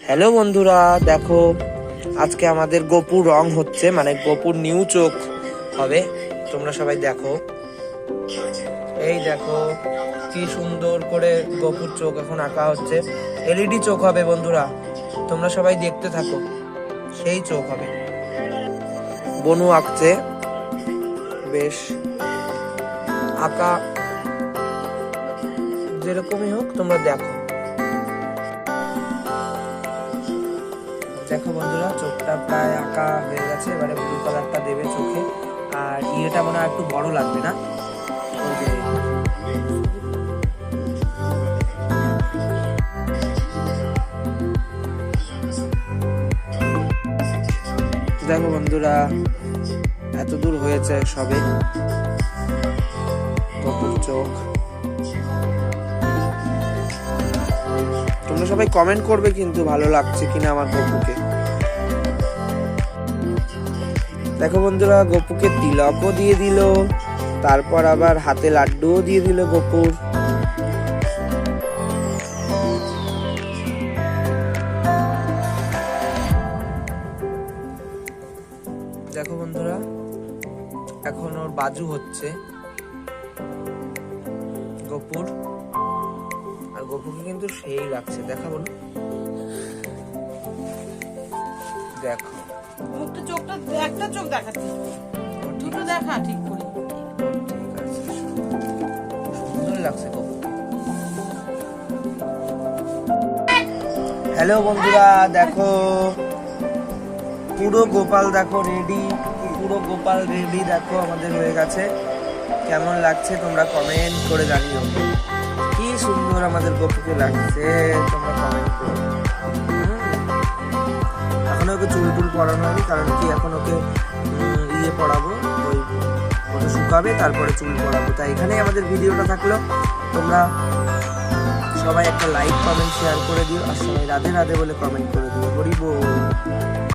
Hello বন্ধুরা, দেখো আজকে আমাদের গোপুর রং হচ্ছে, মানে গোপুর নিউ চোখ হবে। তোমরা সবাই দেখো, এই দেখো কি সুন্দর করে গোপুর চোখ এখন আঁকা হচ্ছে। এলইডি চোখ হবে বন্ধুরা, তোমরা সবাই দেখতে থাকো, সেই চোখ হবে। বনু আঁকছে, বেশ আঁকা যেরকমই হোক তোমরা দেখো। দেখো বন্ধুরা, চোখটা প্রায় আঁকা হয়ে গেছে, এবারে ব্লু কালারটা দেবে চোখে। আর ইয়েটা মনে হয় একটু বড় লাগবে না? ওই যে দেখো বন্ধুরা, এত দূর হয়েছে সবে গপুর চোখ। তোমরা সবাই কমেন্ট করবে কিন্তু ভালো লাগছে কিনা আমার গপুকে। দেখো বন্ধুরা, গপুকে তিলকও দিয়ে দিল, তারপর আবার হাতে লাড্ডুও দিয়ে দিল গপুর। দেখো বন্ধুরা, এখন ওর বাজু হচ্ছে গপুর, আর গপুকে কিন্তু সেই লাগছে, দেখাবো না? দেখো মুখটা, চোখটা, একটা চোখ দেখাচ্ছি, দুটো দেখা ঠিক করে। ঠিক আছে, সুন্দর লাগছে গপু। হ্যালো বন্ধুরা, দেখো পুরো গোপাল দেখো রেডি, পুরো গোপাল রেডি দেখো আমাদের হয়ে গেছে। কেমন লাগছে তোমরা কমেন্ট করে জানিও। কি সুন্দর আমাদের গপুকে লাগছে, তোমরা কমেন্ট করো। এখন ওকে চুল টুল পরানো হয়নি, কারণ কি এখন ওকে ইয়ে পরাবো, ওই ওটা শুকাবে তারপরে চুল পরাবো। তাই এখানেই আমাদের ভিডিওটা থাকলো। তোমরা সবাই একটা লাইক কমেন্ট শেয়ার করে দিও, আর সবাই রাধে রাধে বলে কমেন্ট করে দিও। হরি বল।